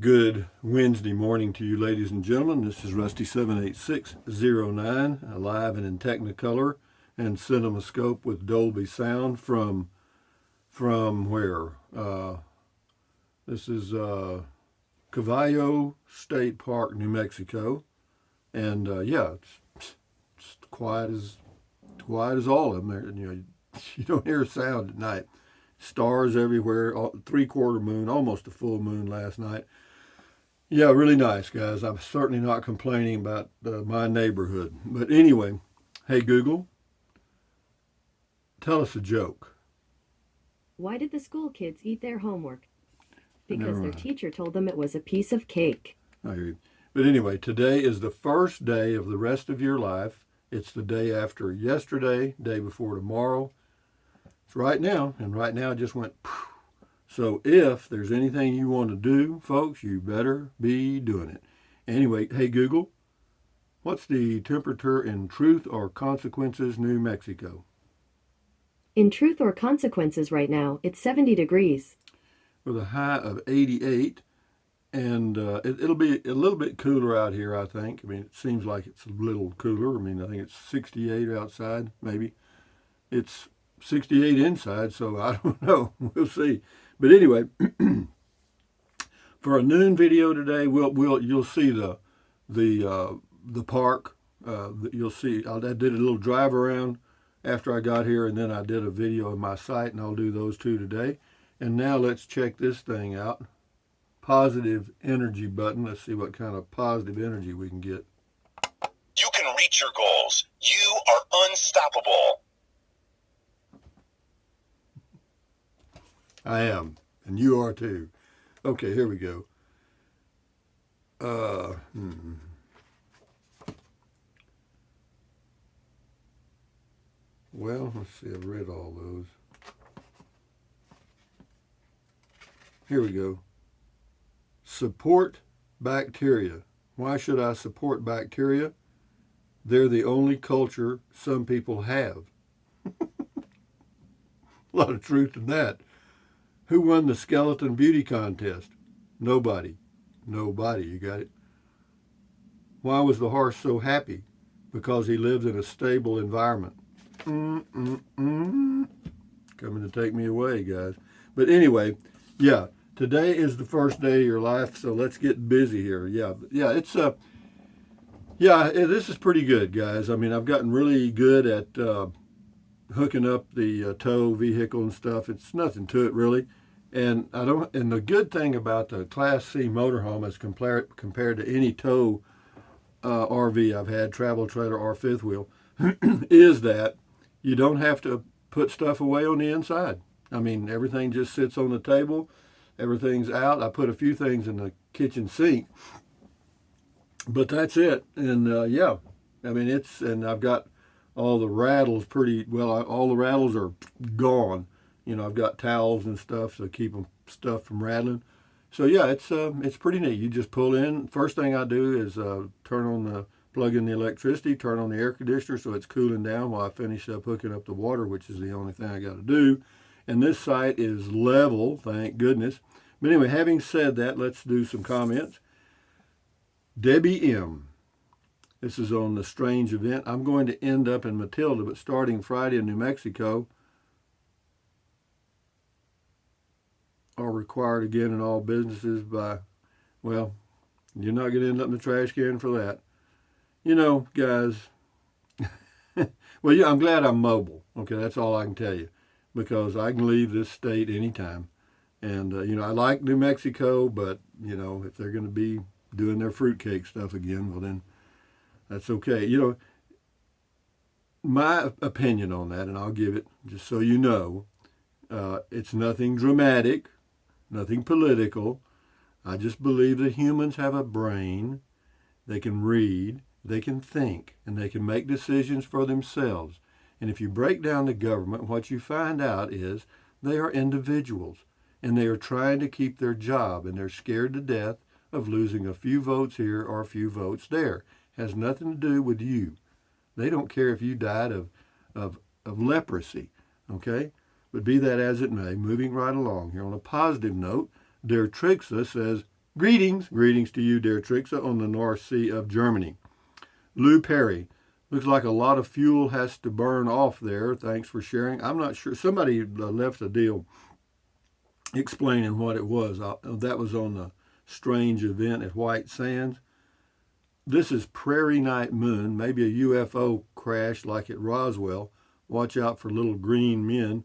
Good Wednesday morning to you, ladies and gentlemen. This is Rusty 78609, live and in Technicolor and CinemaScope with Dolby Sound from where? This is Cavallo State Park, New Mexico, and it's quiet as all of them. There, you don't hear a sound at night. Stars everywhere, three-quarter moon, almost a full moon last night. Yeah, really nice, guys. I'm certainly not complaining about my neighborhood. But anyway, hey, Google, tell us a joke. Why did the school kids eat their homework? Never Because their mind. teacher told them it was a piece of cake. I hear you. But anyway, today is the first day of the rest of your life. It's the day after yesterday, day before tomorrow. It's right now, and right now it just went phew. So if there's anything you want to do, folks, you better be doing it. Anyway, hey, Google, what's the temperature in Truth or Consequences, New Mexico? In Truth or Consequences right now, it's 70 degrees. With a high of 88, and it'll be a little bit cooler out here, I think. I mean, it seems like it's a little cooler. I mean, I think it's 68 outside, maybe. It's 68 inside, so I don't know. We'll see. But anyway, for a noon video today, you'll see the park. You'll see I did a little drive around after I got here, and then I did a video of my site, and I'll do those two today. And now let's check this thing out. Positive energy button. Let's see what kind of positive energy we can get. You can reach your goals. You are unstoppable. I am, and you are too. Okay, here we go. Well, let's see. I've read all those. Here we go. Support bacteria. Why should I support bacteria? They're the only culture some people have. A lot of truth in that. Who won the skeleton beauty contest? Nobody. Nobody, you got it. Why was the horse so happy? Because he lived in a stable environment. Coming to take me away, guys. But anyway, yeah, today is the first day of your life, so let's get busy here. This is pretty good, guys. I mean, I've gotten really good at hooking up the tow vehicle and stuff. It's nothing to it really. And the good thing about the Class C motorhome as compared to any tow RV I've had, travel trailer or fifth wheel, is that you don't have to put stuff away on the inside. I mean, everything just sits on the table. Everything's out. I put a few things in the kitchen sink, but that's it. And I mean, and I've got all the rattles pretty well. All the rattles are gone. I've got towels and stuff to keep stuff from rattling. So yeah, it's pretty neat. You just pull in. First thing I do is plug in the electricity, turn on the air conditioner so it's cooling down while I finish up hooking up the water, which is the only thing I got to do. And this site is level, thank goodness. But anyway, having said that, let's do some comments. Debbie M. This is on the strange event. I'm going to end up in Matilda, but starting Friday in New Mexico, are required again in all businesses by, well, you're not going to end up in the trash can for that. Guys, well, yeah, I'm glad I'm mobile. Okay, that's all I can tell you, because I can leave this state anytime. And, I like New Mexico, but, if they're going to be doing their fruitcake stuff again, well, then that's okay. My opinion on that, and I'll give it just so you know, it's nothing dramatic, nothing political. I just believe that humans have a brain. They can read, they can think, and they can make decisions for themselves. And if you break down the government, what you find out is they are individuals, and they are trying to keep their job, and they're scared to death of losing a few votes here or a few votes there. It has nothing to do with you. They don't care if you died of leprosy, okay? But be that as it may, moving right along here on a positive note, Der Trixa says, Greetings to you, dear Trixa, on the North Sea of Germany. Lou Perry, looks like a lot of fuel has to burn off there. Thanks for sharing. I'm not sure. Somebody left a deal explaining what it was. That was on the strange event at White Sands. This is Prairie Night Moon, maybe a UFO crash like at Roswell. Watch out for little green men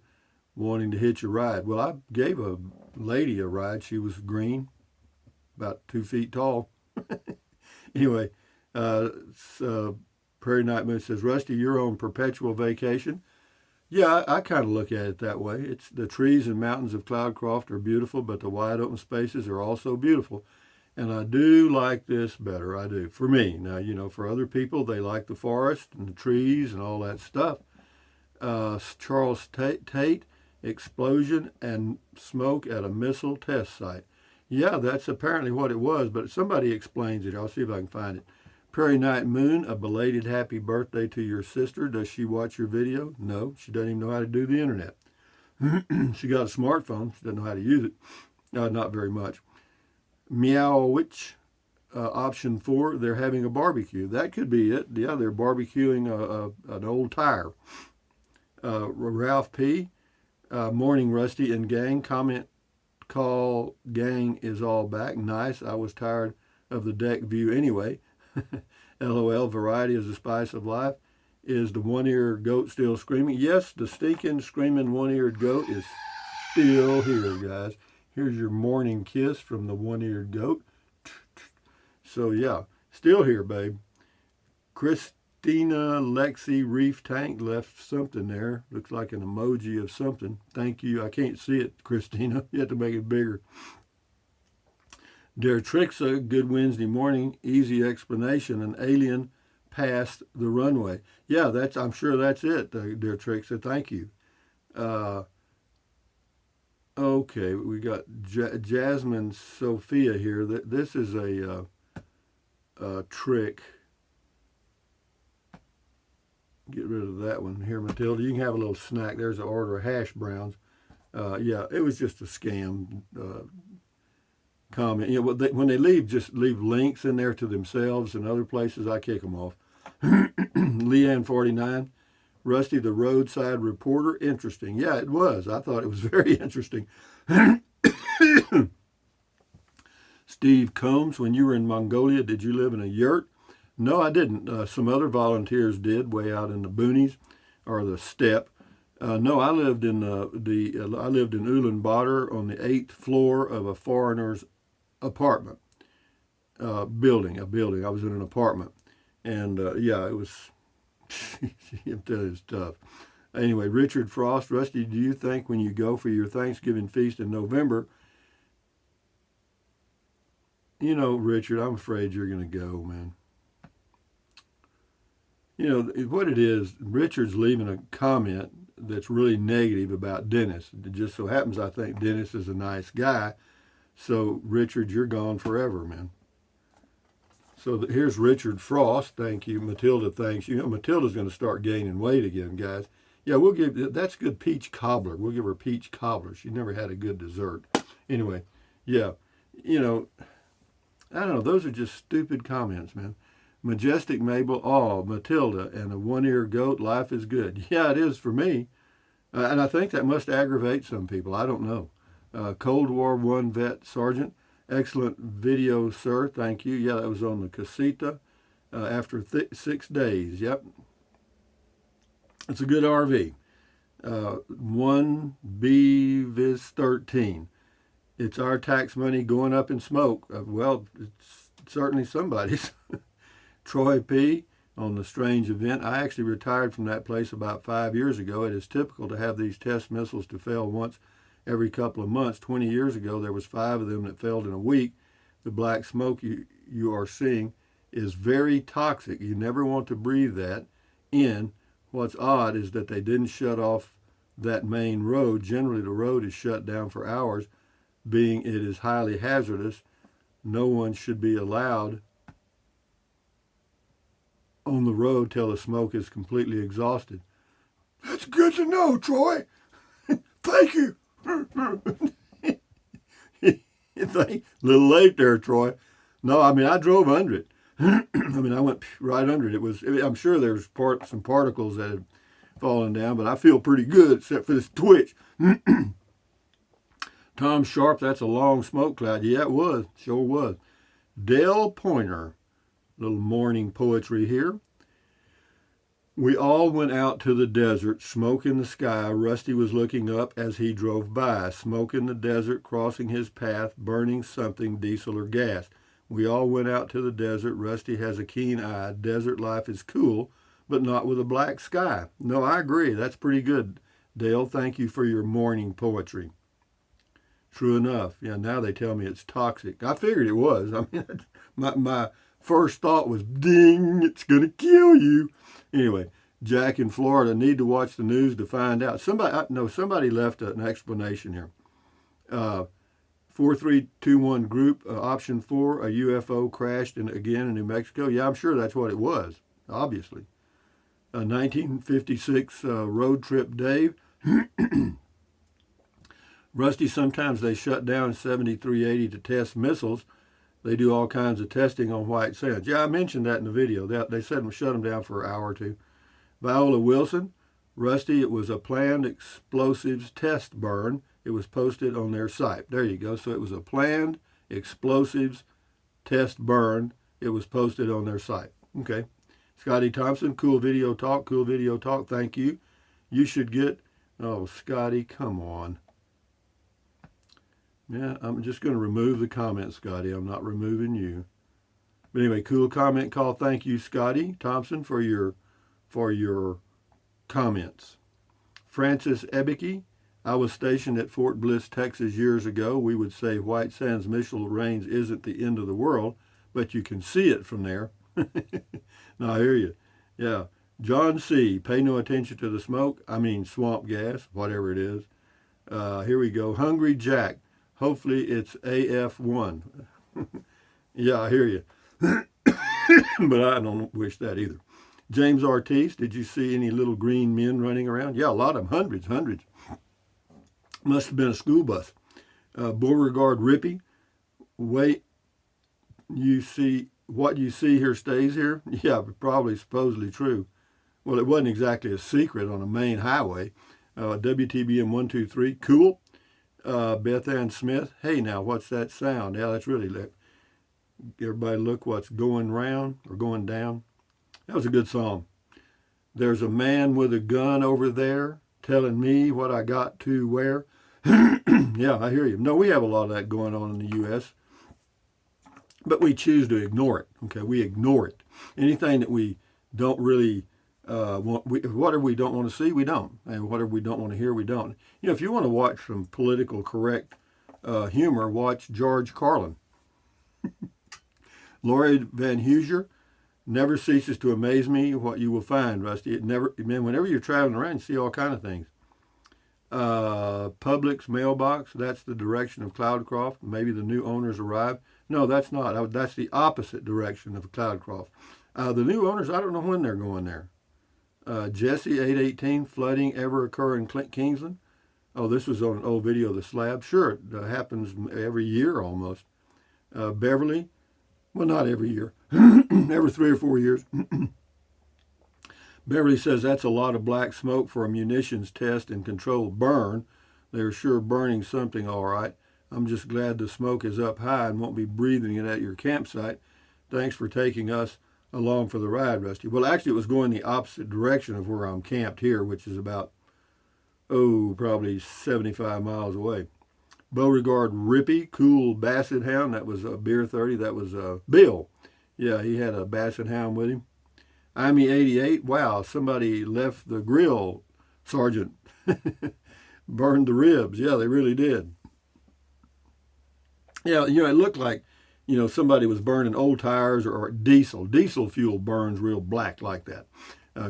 wanting to hitch a ride. Well, I gave a lady a ride. She was green, about 2 feet tall. Anyway, Prairie Night Moon says, Rusty, you're on perpetual vacation. Yeah, I kind of look at it that way. It's the trees and mountains of Cloudcroft are beautiful, but the wide open spaces are also beautiful. And I do like this better. I do. For me. Now, for other people, they like the forest and the trees and all that stuff. Charles Tate, explosion and smoke at a missile test site. Yeah, that's apparently what it was, but somebody explains it. I'll see if I can find it. Prairie Night Moon, a belated happy birthday to your sister. Does she watch your video? No, she doesn't even know how to do the internet. She got a smartphone. She doesn't know how to use it. Not very much. Meow Witch, option 4, they're having a barbecue. That could be it. Yeah, they're barbecuing an old tire. Ralph P., morning Rusty and gang. Comment call gang is all back. Nice. I was tired of the deck view anyway. LOL, variety is the spice of life. Is the one-eared goat still screaming? Yes, the stinking, screaming one-eared goat is still here, guys. Here's your morning kiss from the one-eared goat. So, yeah, still here, babe. Christina Lexi Reef Tank left something there. Looks like an emoji of something. Thank you. I can't see it, Christina. You have to make it bigger. Dear Trixa, good Wednesday morning. Easy explanation. An alien passed the runway. Yeah, I'm sure that's it, dear Trixa. Thank you. Okay, we got Jasmine Sophia here. This is a trick. Get rid of that one here, Matilda. You can have a little snack. There's an order of hash browns. Yeah, it was just a scam comment. When they leave, just leave links in there to themselves and other places. I kick them off. Leanne 49. Rusty, the roadside reporter. Interesting. Yeah, it was. I thought it was very interesting. Steve Combs, when you were in Mongolia, did you live in a yurt? No, I didn't. Some other volunteers did, way out in the boonies or the steppe. No, I lived in I lived in Ulaanbaatar on the 8th floor of a foreigner's apartment building. I was in an apartment, and yeah, it was. It was tough. Anyway, Richard Frost, Rusty, do you think when you go for your Thanksgiving feast in November, Richard, I'm afraid you're going to go, man. What it is, Richard's leaving a comment that's really negative about Dennis. It just so happens I think Dennis is a nice guy. So, Richard, you're gone forever, man. So here's Richard Frost. Thank you. Matilda, thanks. Matilda's going to start gaining weight again, guys. Yeah, that's good peach cobbler. We'll give her peach cobbler. She never had a good dessert. Anyway, yeah, I don't know. Those are just stupid comments, man. Majestic Mabel, Matilda and a one-eared goat, life is good. Yeah, it is for me. And I think that must aggravate some people. I don't know. Cold War I vet sergeant. Excellent video, sir. Thank you. Yeah, that was on the Casita after 6 days. Yep. It's a good RV. 1B 13. It's our tax money going up in smoke. Well, it's certainly somebody's. Troy P. on the strange event. I actually retired from that place about 5 years ago. It is typical to have these test missiles to fail once every couple of months. 20 years ago, there was 5 of them that failed in a week. The black smoke you are seeing is very toxic. You never want to breathe that in. What's odd is that they didn't shut off that main road. Generally, the road is shut down for hours, being it is highly hazardous. No one should be allowed on the road till the smoke is completely exhausted. That's good to know, Troy. Thank you. Little late there, Troy. No, I mean, I drove under it. I mean, I went right under it. I'm sure there's some particles that had fallen down, but I feel pretty good except for this twitch. Tom Sharp, that's a long smoke cloud. Yeah, it was. Sure was. Dale Pointer, little morning poetry here. We all went out to the desert, smoke in the sky. Rusty was looking up as he drove by. Smoke in the desert, crossing his path, burning something, diesel or gas. We all went out to the desert. Rusty has a keen eye. Desert life is cool, but not with a black sky. No, I agree. That's pretty good, Dale. Thank you for your morning poetry. True enough. Yeah, now they tell me it's toxic. I figured it was. I mean, my first thought was, ding, it's going to kill you. Anyway, Jack in Florida, need to watch the news to find out. Somebody left an explanation here. 4321 group, option 4, a UFO crashed again in New Mexico. Yeah, I'm sure that's what it was, obviously. 1956 road trip Dave. Rusty, sometimes they shut down 7380 to test missiles. They do all kinds of testing on White Sands. Yeah, I mentioned that in the video. They said we shut them down for an hour or two. Viola Wilson, Rusty, it was a planned explosives test burn. It was posted on their site. There you go. So it was a planned explosives test burn. It was posted on their site. Okay. Scotty Thompson, cool video talk. Thank you. You should get, oh, Scotty, come on. Yeah, I'm just going to remove the comment, Scotty. I'm not removing you. But anyway, cool comment call. Thank you, Scotty Thompson, for your comments. Francis Ebicke, I was stationed at Fort Bliss, Texas years ago. We would say White Sands missile range isn't the end of the world, but you can see it from there. No, I hear you. Yeah. John C., pay no attention to the smoke. I mean swamp gas, whatever it is. Here we go. Hungry Jack. Hopefully it's AF1. Yeah, I hear you. But I don't wish that either. James Ortiz, did you see any little green men running around? Yeah, a lot of them, hundreds. Must have been a school bus. Beauregard Rippey, wait, what you see here stays here? Yeah, probably supposedly true. Well, it wasn't exactly a secret on a main highway. WTBM 123, cool. Beth Ann Smith, hey now, what's that sound? Yeah, that's really lit. Everybody look what's going round or going down. That was a good song. There's a man with a gun over there telling me what I got to wear. Yeah, I hear you. No, we have a lot of that going on in the U.S., but we choose to ignore it. Okay, we ignore it. Anything that we don't really whatever we don't want to see, we don't. And whatever we don't want to hear, we don't. You know, if you want to watch some political correct humor, watch George Carlin. Laurie Van Heuser, never ceases to amaze me what you will find, Rusty. Whenever you're traveling around, you see all kinds of things. Publix mailbox, that's the direction of Cloudcroft. Maybe the new owners arrived. No, that's not. That's the opposite direction of Cloudcroft. The new owners, I don't know when they're going there. Jesse 818, flooding ever occur in Kingsland? Oh, this was on an old video of the slab. Sure, it happens every year almost. Beverly, well, not every year, every 3 or 4 years. Beverly says that's a lot of black smoke for a munitions test and controlled burn. They're sure burning something all right. I'm just glad the smoke is up high and won't be breathing it at your campsite. Thanks for taking us along for the ride, Rusty. Well, actually, it was going the opposite direction of where I'm camped here, which is about, probably 75 miles away. Beauregard Rippey, cool Basset Hound. That was Beer 30. That was Bill. Yeah, he had a Basset Hound with him. IME 88. Wow, somebody left the grill, Sergeant. Burned the ribs. Yeah, they really did. Yeah, it looked like, somebody was burning old tires or diesel. Diesel fuel burns real black like that.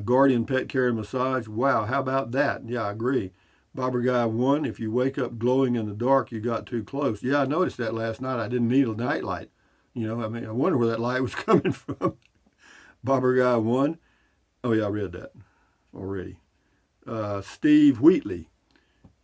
Guardian Pet Care and Massage. Wow, how about that? Yeah, I agree. Bobber Guy 1, if you wake up glowing in the dark, you got too close. Yeah, I noticed that last night. I didn't need a night light. I wonder where that light was coming from. Bobber Guy 1. Oh, yeah, I read that already. Steve Wheatley.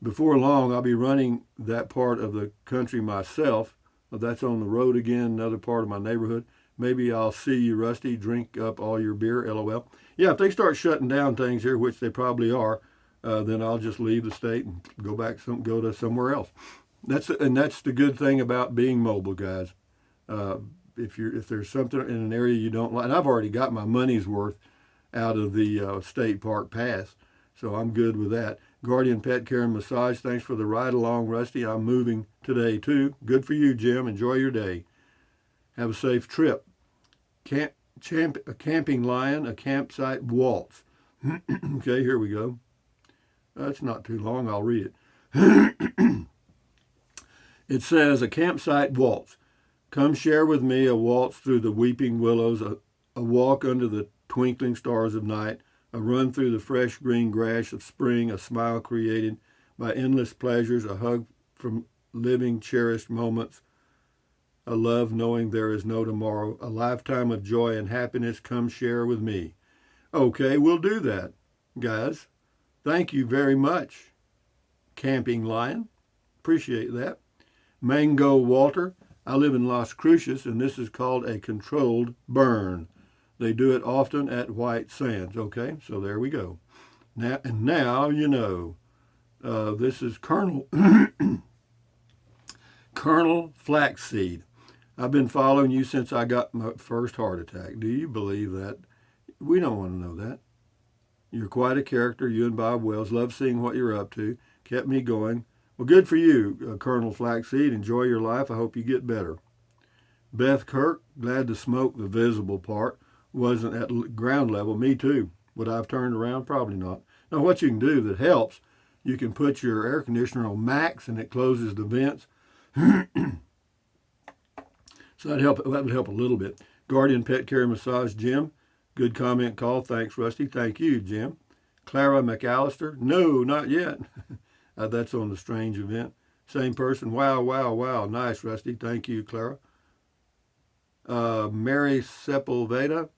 Before long, I'll be running that part of the country myself. That's on the road again, another part of my neighborhood. Maybe I'll see you, Rusty. Drink up all your beer, LOL. Yeah, if they start shutting down things here, which they probably are, then I'll just leave the state and go to somewhere else. That's the good thing about being mobile, guys. If there's something in an area you don't like, and I've already got my money's worth out of the state park pass, so I'm good with that. Guardian Pet Care and Massage, thanks for the ride along, Rusty. I'm moving today too. Good for you, Jim. Enjoy your day. Have a safe trip. A camping lion, a campsite waltz. Okay, here we go. That's not too long. I'll read it. It says, a campsite waltz. Come share with me a waltz through the weeping willows, a walk under the twinkling stars of night, a run through the fresh green grass of spring, a smile created by endless pleasures, a hug from living cherished moments, a love knowing there is no tomorrow, a lifetime of joy and happiness. Come share with me. Okay, we'll do that, guys. Thank you very much, Camping Lion. Appreciate that. Mango Walter, I live in Las Cruces, and this is called a controlled burn. They do it often at White Sands. Okay, so there we go. Now you know. This is Colonel Colonel Flaxseed. I've been following you since I got my first heart attack. Do you believe that? We don't want to know that. You're quite a character, you and Bob Wells. Love seeing what you're up to. Kept me going. Well, good for you, Colonel Flaxseed. Enjoy your life. I hope you get better. Beth Kirk, glad to smoke the visible part. Wasn't at ground level. Me too. Would I have turned around? Probably not. Now, what you can do that helps, you can put your air conditioner on max and it closes the vents. So that would help a little bit. Guardian Pet Care Massage, Jim. Good comment call. Thanks, Rusty. Thank you, Jim. Clara McAllister. No, not yet. That's on the Strange Event. Same person. Wow, wow, wow. Nice, Rusty. Thank you, Clara. Mary Sepulveda.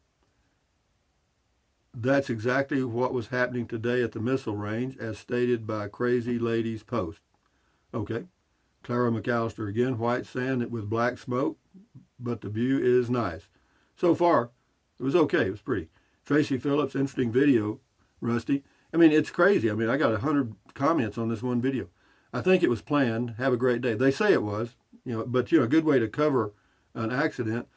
That's exactly what was happening today at the missile range, as stated by Crazy Ladies Post. Okay. Clara McAllister again. White sand with black smoke, but the view is nice. So far, it was okay. It was pretty. Tracy Phillips, interesting video, Rusty. I mean, it's crazy. I mean, I got 100 comments on this one video. I think it was planned. Have a great day. They say it was, but a good way to cover an accident.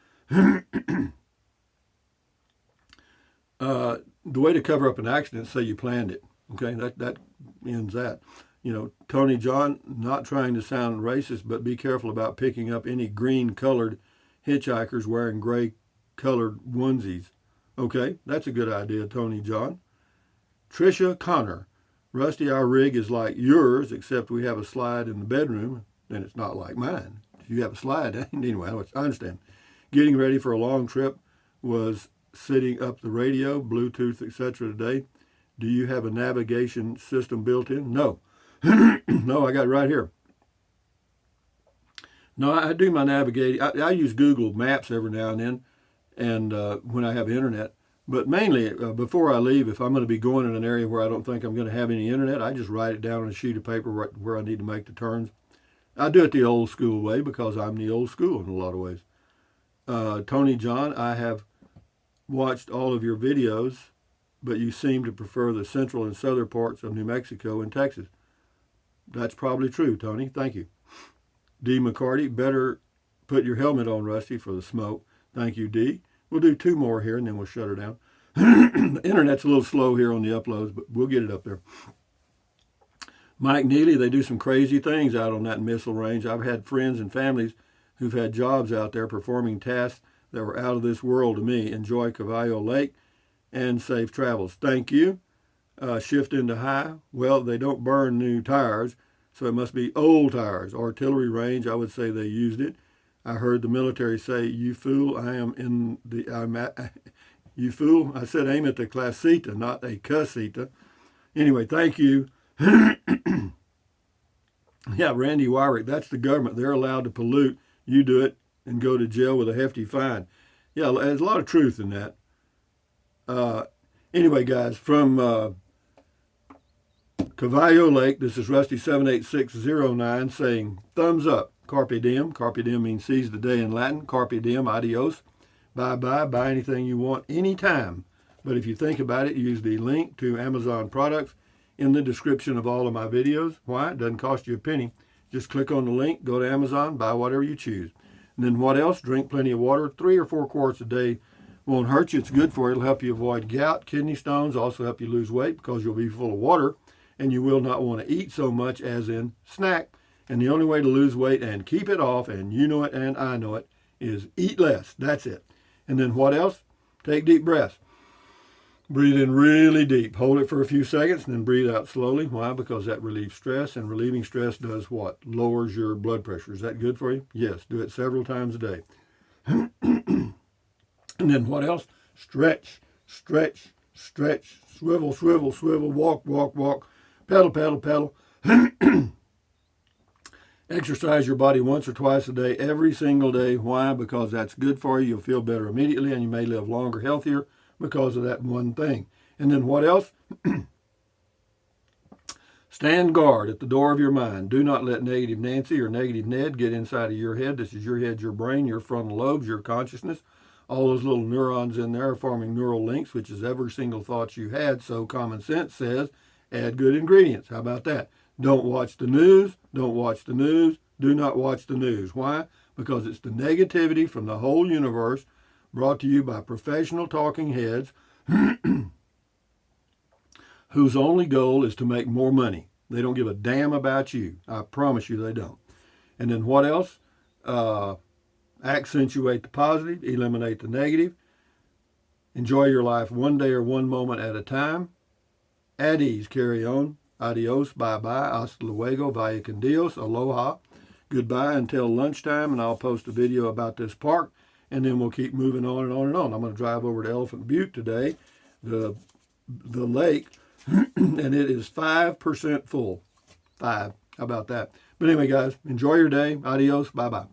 The way to cover up an accident, say you planned it. Okay, that ends that. Tony John, not trying to sound racist, but be careful about picking up any green-colored hitchhikers wearing gray-colored onesies. Okay, that's a good idea, Tony John. Tricia Connor, Rusty, our rig is like yours, except we have a slide in the bedroom, and it's not like mine. If you have a slide, anyway, I understand. Getting ready for a long trip, was sitting up the radio, Bluetooth, etc. today. Do you have a navigation system built in? No. No, I got it right here. No, I do my navigating. I use Google Maps every now and then, and when I have internet. But mainly, before I leave, if I'm going to be going in an area where I don't think I'm going to have any internet, I just write it down on a sheet of paper right where I need to make the turns. I do it the old school way because I'm the old school in a lot of ways. Tony John, I have watched all of your videos, but you seem to prefer the central and southern parts of New Mexico and Texas. That's probably true, Tony. Thank you. D. McCarty, better put your helmet on, Rusty, for the smoke. Thank you, D. We'll do 2 more here, and then we'll shut her down. The internet's a little slow here on the uploads, but we'll get it up there. Mike Neely, they do some crazy things out on that missile range. I've had friends and families who've had jobs out there performing tasks that were out of this world to me. Enjoy Cavallo Lake and safe travels. Thank you. Shift into high. Well, they don't burn new tires, so it must be old tires. Artillery range, I would say they used it. I heard the military say, "You fool, you fool." I said, aim at the clasita, not a cussita. Anyway, thank you. Yeah, Randy Wyrick, that's the government. They're allowed to pollute. You do it and go to jail with a hefty fine. Yeah, there's a lot of truth in that. Anyway, guys, from Cavallo Lake, this is Rusty78609 saying thumbs up. Carpe diem. Carpe diem means seize the day in Latin. Carpe diem, adios. Bye-bye. Buy anything you want anytime. But if you think about it, use the link to Amazon products in the description of all of my videos. Why? It doesn't cost you a penny. Just click on the link, go to Amazon, buy whatever you choose. And then what else? Drink plenty of water. 3 or 4 quarts a day won't hurt you. It's good for you. It'll help you avoid gout, kidney stones, also help you lose weight because you'll be full of water and you will not want to eat so much as in snack. And the only way to lose weight and keep it off, and you know it and I know it, is eat less. That's it. And then what else? Take deep breaths. Breathe in really deep. Hold it for a few seconds and then breathe out slowly. Why? Because that relieves stress, and relieving stress does what? Lowers your blood pressure. Is that good for you? Yes. Do it several times a day. And then what else? Stretch, stretch, stretch. Swivel, swivel, swivel. Walk, walk, walk. Pedal, pedal, pedal. Exercise your body once or twice a day, every single day. Why? Because that's good for you. You'll feel better immediately, and you may live longer, healthier because of that one thing. And then what else? Stand guard at the door of your mind. Do not let negative Nancy or negative Ned get inside of your head. This is your head, your brain, your frontal lobes, your consciousness. All those little neurons in there are forming neural links, which is every single thought you had. So common sense says, add good ingredients. How about that? Don't watch the news. Don't watch the news. Do not watch the news. Why? Because it's the negativity from the whole universe brought to you by professional talking heads whose only goal is to make more money. They don't give a damn about you. I promise you they don't. And then what else? Accentuate the positive, eliminate the negative. Enjoy your life one day or one moment at a time. At ease, carry on. Adios, bye-bye, hasta luego, vaya con Dios, aloha. Goodbye until lunchtime, and I'll post a video about this park, and then we'll keep moving on and on and on. I'm going to drive over to Elephant Butte today, the lake, and it is 5% full. 5. How about that? But anyway, guys, enjoy your day. Adios. Bye-bye.